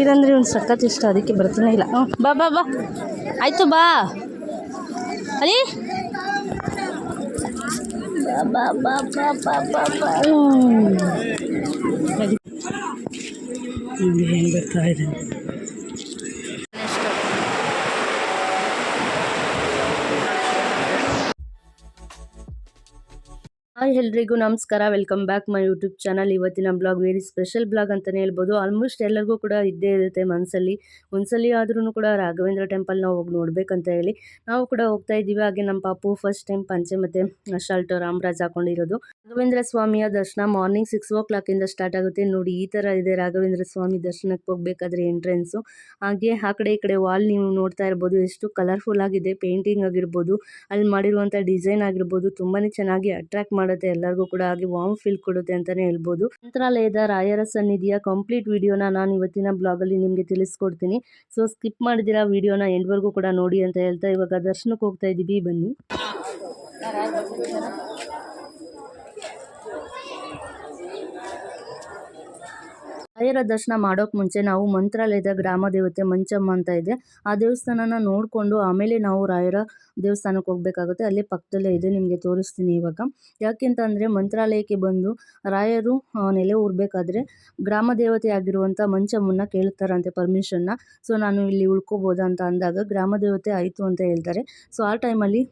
ನೀರಂದರೆ ಒಂದು ಸಖತ್ ಇಷ್ಟ, ಅದಕ್ಕೆ ಬರ್ತಾನೆ ಇಲ್ಲ. ಬಾ ಬಾ ಬಾ, ಆಯಿತು ಬಾ ಅಲಿ, ಬಾ ಬಾ ಬಾ ಬಾ ಬಾ ಬಾ. ಏನು ಬರ್ತಾ ಇದೆ. ಹಾಯ್ ಎಲ್ರಿಗೂ ನಮಸ್ಕಾರ, welcome back my YouTube channel. ಇವತ್ತಿನ ಬ್ಲಾಗ್ ವೆರಿ ಸ್ಪೆಷಲ್ ಬ್ಲಾಗ್ ಅಂತಲೇ ಹೇಳ್ಬೋದು. ಆಲ್ಮೋಸ್ಟ್ ಎಲ್ಲರಿಗೂ ಕೂಡ ಇದ್ದೇ ಇರುತ್ತೆ ಮನಸ್ಸಲ್ಲಿ, ಒಂದ್ಸಲಿ ಆದ್ರೂ ಕೂಡ ರಾಘವೇಂದ್ರ ಟೆಂಪಲ್ನ ಹೋಗಿ ನೋಡ್ಬೇಕಂತ ಹೇಳಿ ನಾವು ಕೂಡ ಹೋಗ್ತಾ ಇದ್ದೀವಿ. ಹಾಗೆ ನಮ್ಮ ಪಾಪು ಫಸ್ಟ್ ಟೈಮ್ ಪಂಚೆ ಮತ್ತು ಶರ್ಟ್ ರಾಮರಾಜ್ ಹಾಕೊಂಡಿರೋದು. ರಾಘವೇಂದ್ರ ಸ್ವಾಮಿಯ ದರ್ಶನ ಮಾರ್ನಿಂಗ್ 6 o'clock ಸ್ಟಾರ್ಟ್ ಆಗುತ್ತೆ. ನೋಡಿ ಈ ಥರ ಇದೆ ರಾಘವೇಂದ್ರ ಸ್ವಾಮಿ ದರ್ಶನಕ್ಕೆ ಹೋಗ್ಬೇಕಾದ್ರೆ ಎಂಟ್ರೆನ್ಸು. ಹಾಗೆ ಆ ಕಡೆ ಈ ಕಡೆ ವಾಲ್ ನೀವು ನೋಡ್ತಾ ಇರ್ಬೋದು, ಎಷ್ಟು ಕಲರ್ಫುಲ್ ಆಗಿದೆ. ಪೇಂಟಿಂಗ್ ಆಗಿರ್ಬೋದು, ಅಲ್ಲಿ ಮಾಡಿರುವಂಥ ಡಿಸೈನ್ ಆಗಿರ್ಬೋದು ತುಂಬಾ ಚೆನ್ನಾಗಿ ಅಟ್ರಾಕ್ಟ್ ಮಾಡುತ್ತೆ ಎಲ್ಲರಿಗೂ ಕೂಡ. ಹಾಗೆ ವಾರ್ಮ್ ಫೀಲ್ ಕೊಡುತ್ತೆ ಅಂತಾನೆ ಹೇಳ್ಬೋದು. ಮಂತ್ರಾಲಯದ ರಾಯರ ಸನ್ನಿಧಿಯ ಕಂಪ್ಲೀಟ್ ವಿಡಿಯೋನ ನಾನು ಇವತ್ತಿನ ಬ್ಲಾಗಲ್ಲಿ ನಿಮಗೆ ತಿಳಿಸ್ಕೊಡ್ತೀನಿ. ಸೊ ಸ್ಕಿಪ್ ಮಾಡಿದಿರಾ ವಿಡಿಯೋನ ಎಂಡ್ವರೆಗೂ ಕೂಡ ನೋಡಿ ಅಂತ ಹೇಳ್ತಾ ಇವಾಗ ದರ್ಶನಕ್ಕೆ ಹೋಗ್ತಾ ಇದ್ದೀವಿ, ಬನ್ನಿ. ರಾಯರ ದರ್ಶನ ಮಾಡೋಕೆ ಮುಂಚೆ ನಾವು ಮಂತ್ರಾಲಯದ ಗ್ರಾಮ ದೇವತೆ ಮಂಚಮ್ಮ ಅಂತ ಇದೆ, ಆ ದೇವಸ್ಥಾನನ ನೋಡಿಕೊಂಡು ಆಮೇಲೆ ನಾವು ರಾಯರ ದೇವಸ್ಥಾನಕ್ಕೆ ಹೋಗಬೇಕಾಗುತ್ತೆ. ಅಲ್ಲೇ ಪಕ್ಕದಲ್ಲೇ ಇದೆ, ನಿಮಗೆ ತೋರಿಸ್ತೀನಿ ಇವಾಗ. ಯಾಕೆಂತಂದರೆ ಮಂತ್ರಾಲಯಕ್ಕೆ ಬಂದು ರಾಯರು ನೆಲೆ ಊರಬೇಕಾದ್ರೆ ಗ್ರಾಮ ದೇವತೆ ಆಗಿರುವಂಥ ಮಂಚಮ್ಮನ್ನ ಕೇಳ್ತಾರಂತೆ ಪರ್ಮಿಷನ್ನ. ಸೊ ನಾನು ಇಲ್ಲಿ ಉಳ್ಕೋಬೋದಾ ಅಂತ ಅಂದಾಗ ಗ್ರಾಮ ದೇವತೆ ಆಯಿತು ಅಂತ ಹೇಳ್ತಾರೆ. ಸೊ ಆ ಟೈಮಲ್ಲಿ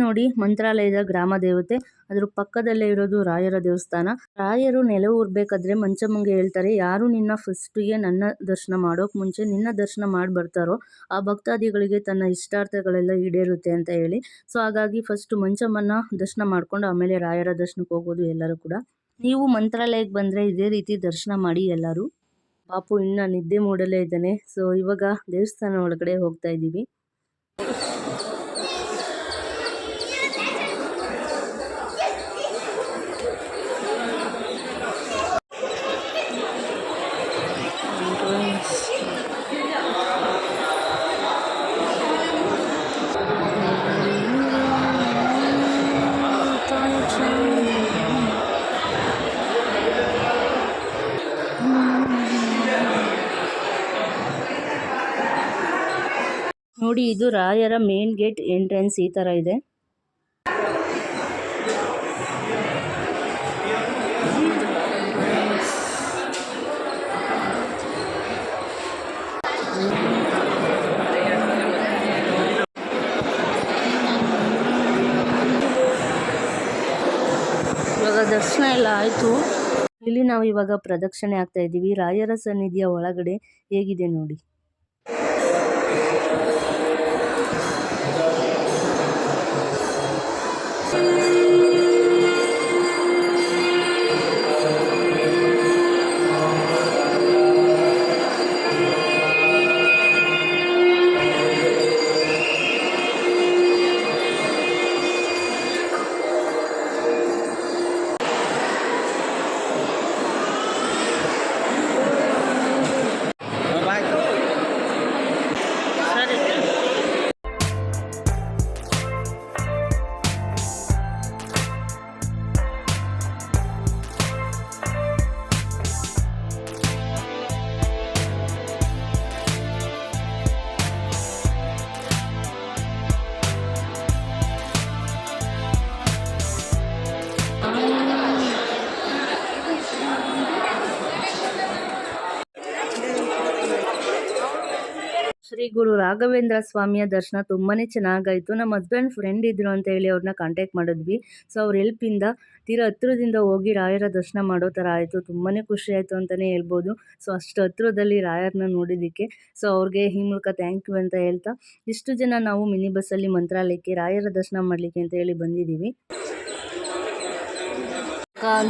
ನೋಡಿ ಮಂತ್ರಾಲಯದ ಗ್ರಾಮ ದೇವತೆ, ಅದ್ರ ಪಕ್ಕದಲ್ಲೇ ಇರೋದು ರಾಯರ ದೇವಸ್ಥಾನ. ರಾಯರು ನೆಲೆ ಊರ್ಬೇಕಾದ್ರೆ ಮಂಚಮ್ಮಂಗೆ ಹೇಳ್ತಾರೆ, ಯಾರು ನಿನ್ನ ಫಸ್ಟಿಗೆ ನನ್ನ ದರ್ಶನ ಮಾಡೋಕೆ ಮುಂಚೆ ನಿನ್ನ ದರ್ಶನ ಮಾಡಿ ಬರ್ತಾರೋ ಆ ಭಕ್ತಾದಿಗಳಿಗೆ ತನ್ನ ಇಷ್ಟಾರ್ಥಗಳೆಲ್ಲ ಈಡೇರುತ್ತೆ ಅಂತ ಹೇಳಿ. ಸೊ ಹಾಗಾಗಿ ಫಸ್ಟ್ ಮಂಚಮ್ಮನ ದರ್ಶನ ಮಾಡ್ಕೊಂಡು ಆಮೇಲೆ ರಾಯರ ದರ್ಶನಕ್ಕೆ ಹೋಗೋದು ಎಲ್ಲರೂ ಕೂಡ. ನೀವು ಮಂತ್ರಾಲಯಕ್ಕೆ ಬಂದರೆ ಇದೇ ರೀತಿ ದರ್ಶನ ಮಾಡಿ ಎಲ್ಲರೂ. ಪಾಪು ಇನ್ನು ನಿದ್ದೆ ಮೂಡಲೇ ಇದ್ದಾನೆ. ಸೊ ಇವಾಗ ದೇವಸ್ಥಾನ ಒಳಗಡೆ ಹೋಗ್ತಾ ಇದ್ದೀವಿ. ನೋಡಿ ಇದು ರಾಯರ ಮೇನ್ ಗೇಟ್ ಎಂಟ್ರೆನ್ಸ್ ಈ ಥರ ಇದೆ. ಇವಾಗ ದರ್ಶನ ಎಲ್ಲ ಆಯಿತು. ಇಲ್ಲಿ ನಾವು ಇವಾಗ ಪ್ರದಕ್ಷಿಣೆ ಆಗ್ತಾ ಇದ್ದೀವಿ. ರಾಯರ ಸನ್ನಿಧಿಯ ಒಳಗಡೆ ಹೇಗಿದೆ ನೋಡಿ. ಶ್ರೀ ಗುರು ರಾಘವೇಂದ್ರ ಸ್ವಾಮಿಯ ದರ್ಶನ ತುಂಬಾ ಚೆನ್ನಾಗಾಯಿತು. ನಮ್ಮ ಹಸ್ಬೆಂಡ್ ಫ್ರೆಂಡ್ ಇದ್ರು ಅಂತ ಹೇಳಿ ಅವ್ರನ್ನ ಕಾಂಟ್ಯಾಕ್ಟ್ ಮಾಡಿದ್ವಿ. ಸೊ ಅವ್ರ ಹೆಲ್ಪಿಂದ ತೀರಾ ಹತ್ರದಿಂದ ಹೋಗಿ ರಾಯರ ದರ್ಶನ ಮಾಡೋ ಥರ ಆಯಿತು. ತುಂಬಾ ಖುಷಿ ಆಯಿತು ಅಂತಲೇ ಹೇಳ್ಬೋದು. ಸೊ ಅಷ್ಟು ಹತ್ರದಲ್ಲಿ ರಾಯರನ್ನ ನೋಡಿದ್ದಕ್ಕೆ ಸೊ ಅವ್ರಿಗೆ ಈ ಮೂಲಕ ಥ್ಯಾಂಕ್ ಯು ಅಂತ ಹೇಳ್ತಾ ಇಷ್ಟು ಜನ ನಾವು ಮಿನಿ ಬಸ್ಸಲ್ಲಿ ಮಂತ್ರಾಲಯಕ್ಕೆ ರಾಯರ ದರ್ಶನ ಮಾಡಲಿಕ್ಕೆ ಅಂತ ಹೇಳಿ ಬಂದಿದ್ದೀವಿ.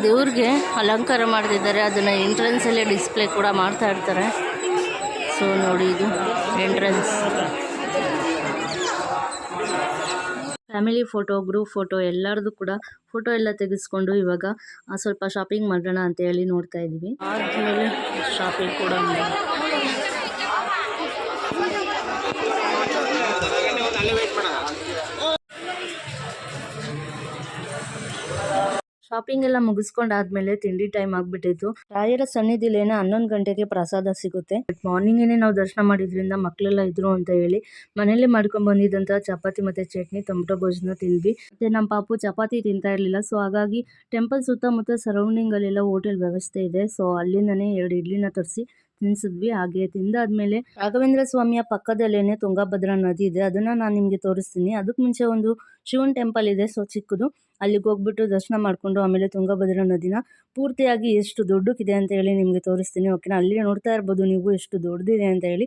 ದೇವ್ರಿಗೆ ಅಲಂಕಾರ ಮಾಡ್ತಿದ್ದಾರೆ, ಅದನ್ನು ಎಂಟ್ರೆನ್ಸಲ್ಲೇ ಡಿಸ್ಪ್ಲೇ ಕೂಡ ಮಾಡ್ತಾ ಇರ್ತಾರೆ. ಸೊ ನೋಡಿ ಇದು entrance. Family photo, group photo ಎಲ್ಲರದು ಕೂಡ ಫೋಟೋ ಎಲ್ಲ ತೆಗೆಸ್ಕೊಂಡು ಇವಾಗ ಸ್ವಲ್ಪ ಶಾಪಿಂಗ್ ಮಾಡೋಣ ಅಂತ ಹೇಳಿ ನೋಡ್ತಾ ಇದ್ದೀವಿ. ಆದಮೇಲೆ ಶಾಪಿಂಗ್ ಕೂಡ ಶಾಪಿಂಗ್ ಎಲ್ಲ ಮುಗಿಸ್ಕೊಂಡಾದ್ಮೇಲೆ ತಿಂಡಿ ಟೈಮ್ ಆಗ್ಬಿಟ್ಟಿತ್ತು. ರಾಯರ ಸನ್ನಿಧಿಲೇನೆ 11 ಗಂಟೆಗೆ ಪ್ರಸಾದ ಸಿಗುತ್ತೆ. ಬಟ್ ಮಾರ್ನಿಂಗೇನೆ ನಾವು ದರ್ಶನ ಮಾಡಿದ್ರಿಂದ ಮಕ್ಕಳೆಲ್ಲ ಇದ್ರು ಅಂತ ಹೇಳಿ ಮನೇಲಿ ಮಾಡ್ಕೊಂಡ್ ಬಂದಿದ್ದಂತ ಚಪಾತಿ ಮತ್ತೆ ಚಟ್ನಿ ಟೊಮೊಟೊ ಗೊಜ್ಜನ್ನ ತಿಂದ್ವಿ. ಮತ್ತೆ ನಮ್ಮ ಪಾಪು ಚಪಾತಿ ತಿಂತಾ ಇರ್ಲಿಲ್ಲ. ಸೊ ಹಾಗಾಗಿ ಟೆಂಪಲ್ ಸುತ್ತಮುತ್ತ ಸರೌಂಡಿಂಗ್ ಅಲ್ಲೆಲ್ಲ ಹೋಟೆಲ್ ವ್ಯವಸ್ಥೆ ಇದೆ. ಸೊ ಅಲ್ಲಿಂದನೇ 2 ಇಡ್ಲಿನ ತರಿಸಿ ತಿನ್ಸಿದ್ವಿ. ಹಾಗೆ ತಿಂದಾದ್ಮೇಲೆ ರಾಘವೇಂದ್ರ ಸ್ವಾಮಿಯ ಪಕ್ಕದಲ್ಲೇನೆ ತುಂಗಭದ್ರಾ ನದಿ ಇದೆ. ಅದನ್ನ ನಾನು ನಿಮ್ಗೆ ತೋರಿಸ್ತೀನಿ. ಅದಕ್ಕೆ ಮುಂಚೆ ಒಂದು ಶಿವನ್ ಟೆಂಪಲ್ ಇದೆ, ಸೊ ಚಿಕ್ಕದು. ಅಲ್ಲಿಗೆ ಹೋಗ್ಬಿಟ್ಟು ದರ್ಶನ ಮಾಡ್ಕೊಂಡು ಆಮೇಲೆ ತುಂಗಭದ್ರಾ ನದಿನ ಪೂರ್ತಿಯಾಗಿ ಎಷ್ಟು ದೊಡ್ಡಕ್ಕಿದೆ ಅಂತ ಹೇಳಿ ನಿಮ್ಗೆ ತೋರಿಸ್ತೀನಿ. ಓಕೆನಾ? ಅಲ್ಲಿ ನೋಡ್ತಾ ಇರ್ಬೋದು ನೀವು ಎಷ್ಟು ದೊಡ್ಡದಿದೆ ಅಂತ ಹೇಳಿ.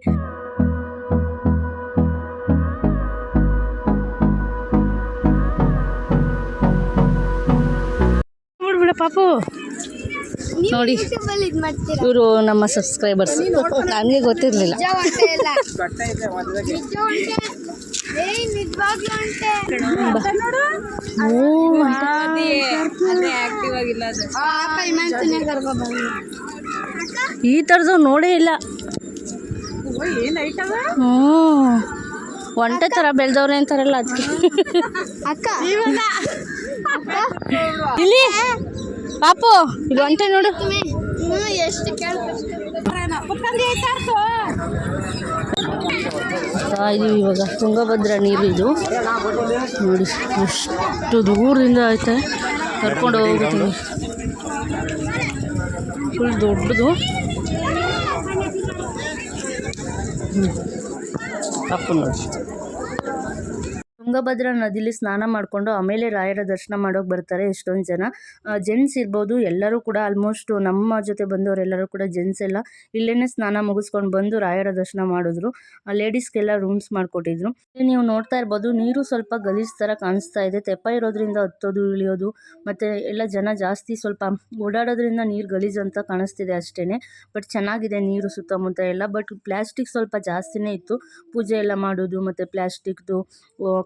ನೋಡ್ಬಿಡ ಪಾಪು, ನೋಡಿ ಇವರು ನಮ್ಮ ಸಬ್ಸ್ಕ್ರೈಬರ್ಸ್. ನನಗೆ ಗೊತ್ತಿರಲಿಲ್ಲ. ಈ ಥರದ್ದು ನೋಡೇ ಇಲ್ಲ. ಒಂಟೆ ಥರ ಬೆಳೆದವ್ರೆ ಅಂತಾರಲ್ಲ ಅದಕ್ಕೆ. ಇಲ್ಲಿ ಪಾಪು ಇದು ಒಂಟೆ ನೋಡು. ಇದು ಇವಾಗ ತುಂಗಭದ್ರಾ ನೀರು ಇದು ನೋಡಿ, ಅಷ್ಟು ದೂರದಿಂದ ಐತೆ. ಕರ್ಕೊಂಡು ಹೋಗ್ತೀನಿ, ಫುಲ್ ದೊಡ್ಡದು. ಪಾಪು ನೋಡಿ, ತುಂಗಭದ್ರಾ ನದಿಲಿ ಸ್ನಾನ ಮಾಡಿಕೊಂಡು ಆಮೇಲೆ ರಾಯರ ದರ್ಶನ ಮಾಡೋಕೆ ಬರ್ತಾರೆ ಎಷ್ಟೊಂದು ಜನ. ಜೆಂಟ್ಸ್ ಇರ್ಬೋದು, ಎಲ್ಲರೂ ಕೂಡ ಆಲ್ಮೋಸ್ಟ್ ನಮ್ಮ ಜೊತೆ ಬಂದವರೆಲ್ಲರೂ ಕೂಡ ಜೆಂಟ್ಸ್ ಎಲ್ಲ ಇಲ್ಲೇ ಸ್ನಾನ ಮುಗಿಸ್ಕೊಂಡು ಬಂದು ರಾಯರ ದರ್ಶನ ಮಾಡಿದ್ರು. ಲೇಡೀಸ್ಗೆಲ್ಲ ರೂಮ್ಸ್ ಮಾಡಿಕೊಟ್ಟಿದ್ರು. ನೀವು ನೋಡ್ತಾ ಇರ್ಬೋದು, ನೀರು ಸ್ವಲ್ಪ ಗಲೀಜು ಥರ ಕಾಣಿಸ್ತಾ ಇದೆ. ತೆಪ್ಪ ಇರೋದ್ರಿಂದ ಹತ್ತೋದು ಇಳಿಯೋದು ಮತ್ತು ಎಲ್ಲ ಜನ ಜಾಸ್ತಿ ಸ್ವಲ್ಪ ಓಡಾಡೋದ್ರಿಂದ ನೀರು ಗಲೀಜು ಅಂತ ಕಾಣಿಸ್ತಿದೆ ಅಷ್ಟೇ. ಬಟ್ ಚೆನ್ನಾಗಿದೆ ನೀರು ಸುತ್ತಮುತ್ತ ಎಲ್ಲ. ಬಟ್ ಪ್ಲ್ಯಾಸ್ಟಿಕ್ ಸ್ವಲ್ಪ ಜಾಸ್ತಿನೇ ಇತ್ತು. ಪೂಜೆ ಎಲ್ಲ ಮಾಡೋದು ಮತ್ತು ಪ್ಲ್ಯಾಸ್ಟಿಕ್ದು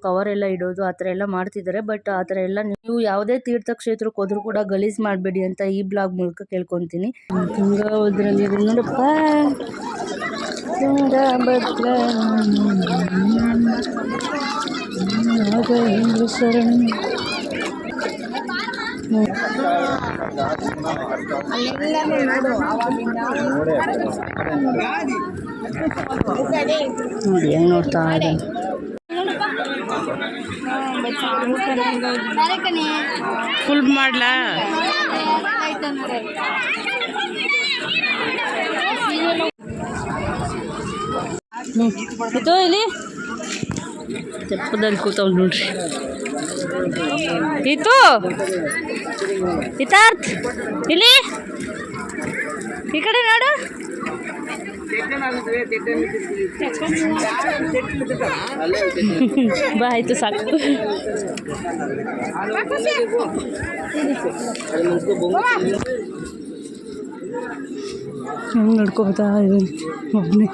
ಕವರ್ ಎಲ್ಲ ಇಡೋದು ಆ ಥರ ಎಲ್ಲ ಮಾಡ್ತಿದ್ದಾರೆ. ಬಟ್ ಆ ಥರ ಎಲ್ಲ ನೀವು ಯಾವುದೇ ತೀರ್ಥಕ್ಷೇತ್ರಕ್ಕೆ ಹೋದ್ರೂ ಕೂಡ ಗಲೀಜ್ ಮಾಡಬೇಡಿ ಅಂತ ಈ ಬ್ಲಾಗ್ ಮೂಲಕ ಕೇಳ್ಕೊತೀನಿ. ತುಂಗಭದ್ರಾ ನೀರು ನೋಡಪ್ಪ, ತುಂಗಭದ್ರಾ ಶರಣ. ನೋಡಿ ಹೆಂಗ್ ನೋಡ್ತಾ ಇದೆ. ಫುಲ್ ಮಾಡ್ಲಾ? ಇದು ಇಲ್ಲಿ ತೆಪ್ಪದಲ್ಲಿ ಕೂತವ್ ನೋಡ್ರಿ. ಇತ್ತು ಇತಾರ್ಥ ಇಲ್ಲಿ ಈ ಕಡೆ ನೋಡು. ಬಾ ಆಯ್ತು ಸಾಕು. ಹೆಂಗೆ ನಡ್ಕೋತಾ ಇದ್ದೀನಿ ಒಬ್ಬನೇ.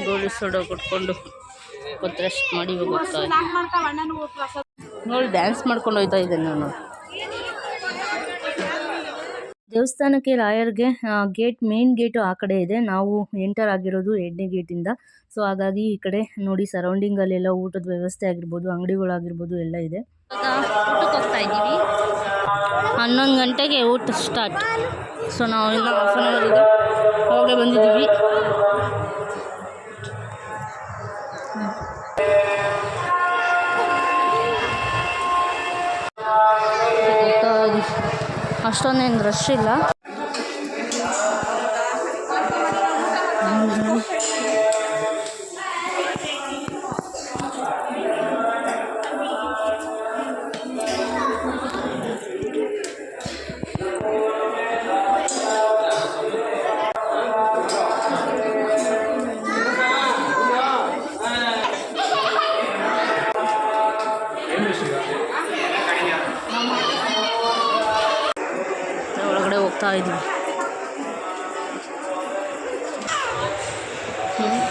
ಗೋಲಿ ಸೋಡೋ ಕೊಟ್ಕೊಂಡು ರೆಸ್ಟ್ ಮಾಡಿ ಹೋಗ್ತಾ ನೋಡಿ, ಡ್ಯಾನ್ಸ್ ಮಾಡ್ಕೊಂಡು ಹೋಗ್ತಾ ಇದ್ದೇನೆ ನಾನು. ದೇವಸ್ಥಾನಕ್ಕೆ ರಾಯರ್ಗೆ ಮೇನ್ ಗೇಟು ಆ ಕಡೆ ಇದೆ. ನಾವು ಎಂಟರ್ ಆಗಿರೋದು 2ನೇ ಗೇಟಿಂದ. ಸೊ ಹಾಗಾಗಿ ಈ ಕಡೆ ನೋಡಿ ಸರೌಂಡಿಂಗಲ್ಲೆಲ್ಲ ಊಟದ ವ್ಯವಸ್ಥೆ ಆಗಿರ್ಬೋದು, ಅಂಗಡಿಗಳಾಗಿರ್ಬೋದು ಎಲ್ಲ ಇದೆ. ಊಟಕ್ಕೆ ಹೋಗ್ತಾ ಇದ್ದೀವಿ. 11 ಗಂಟೆಗೆ ಊಟ ಸ್ಟಾರ್ಟ್. ಸೊ ನಾವು ಇನ್ನೂ ಹಾಫ್ ಆನ್ ಅವರ್ ಇದೆ, ಅವಾಗಲೇ ಬಂದಿದ್ದೀವಿ. ಅಷ್ಟೊಂದೇನು ರಶ್ ಇಲ್ಲ.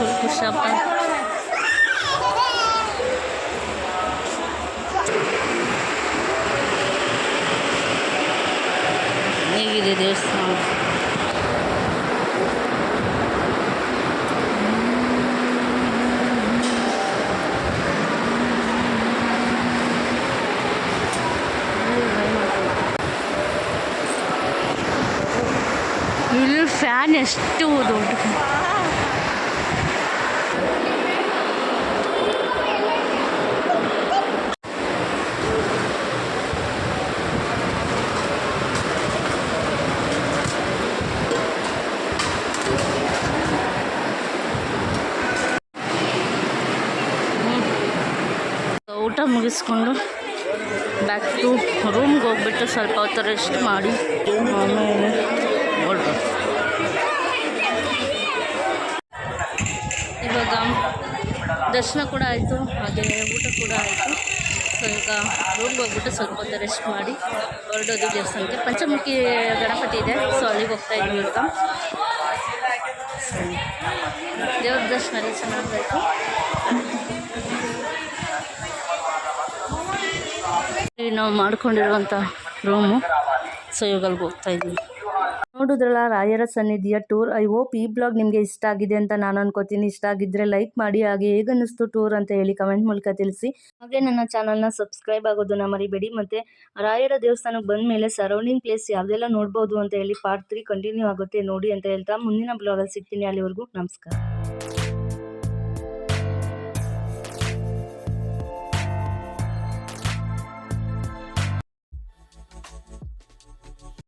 ಫುಲ್ ಖುಷಿಯಪ್ಪ. ಹೇಗಿದೆ ದೇವಸ್ಥಾನ? ಇಲ್ಲಿ ಫ್ಯಾನ್ ಎಷ್ಟು ದೊಡ್ಡ ಊಟ ಮುಗಿಸ್ಕೊಂಡು ಬ್ಯಾಕ್ ಟು ರೂಮ್ಗೆ ಹೋಗ್ಬಿಟ್ಟು ಸ್ವಲ್ಪ ಹೊತ್ತು ರೆಸ್ಟ್ ಮಾಡಿ ಆಮೇಲೆ ಹೊರಡ್ಬೇಕು. ಇವಾಗ ದರ್ಶನ ಕೂಡ ಆಯಿತು, ಹಾಗೆ ಊಟ ಕೂಡ ಆಯಿತು. ಸೊ ಈಗ ರೂಮ್ಗೆ ಹೋಗ್ಬಿಟ್ಟು ಸ್ವಲ್ಪ ಹೊತ್ತು ರೆಸ್ಟ್ ಮಾಡಿ ಹೊರಡೋದು ದೇವಸ್ಥಾನಕ್ಕೆ. ಪಂಚಮುಖಿ ಗಣಪತಿ ಇದೆ, ಸೊ ಅಲ್ಲಿಗೆ ಹೋಗ್ತಾ ಇದ್ವಿ ಈಗ. ದೇವ್ರ ದರ್ಶನ ಎಲ್ಲ ಚೆನ್ನಾಗಾಯಿತು. ನಾವು ಮಾಡ್ಕೊಂಡಿರುವಂಥ ರೂಮು. ಸೊ ಇವಾಗ ಅಲ್ಲಿಗೆ ಹೋಗ್ತಾ ಇದ್ವಿ. ನೋಡಿದ್ರಲ್ಲ ರಾಯರ ಸನ್ನಿಧಿಯ ಟೂರ್. ಐ ಹೋಪ್ ಈ ಬ್ಲಾಗ್ ನಿಮಗೆ ಇಷ್ಟ ಆಗಿದೆ ಅಂತ ನಾನು ಅನ್ಕೋತೀನಿ. ಇಷ್ಟ ಆಗಿದ್ದರೆ ಲೈಕ್ ಮಾಡಿ, ಹಾಗೆ ಹೇಗನ್ನಿಸ್ತು ಟೂರ್ ಅಂತ ಹೇಳಿ ಕಮೆಂಟ್ ಮೂಲಕ ತಿಳಿಸಿ. ಹಾಗೆ ನನ್ನ ಚಾನಲ್ನ ಸಬ್ಸ್ಕ್ರೈಬ್ ಆಗೋದನ್ನ ಮರಿಬೇಡಿ. ಮತ್ತು ರಾಯರ ದೇವಸ್ಥಾನಕ್ಕೆ ಬಂದ ಮೇಲೆ ಸರೌಂಡಿಂಗ್ ಪ್ಲೇಸ್ ಯಾವುದೆಲ್ಲ ನೋಡ್ಬೋದು ಅಂತ ಹೇಳಿ ಪಾರ್ಟ್ 3 ಕಂಟಿನ್ಯೂ ಆಗುತ್ತೆ ನೋಡಿ ಅಂತ ಹೇಳ್ತಾ ಮುಂದಿನ ಬ್ಲಾಗಲ್ಲಿ ಸಿಗ್ತೀನಿ. ಅಲ್ಲಿವರೆಗೂ ನಮಸ್ಕಾರ.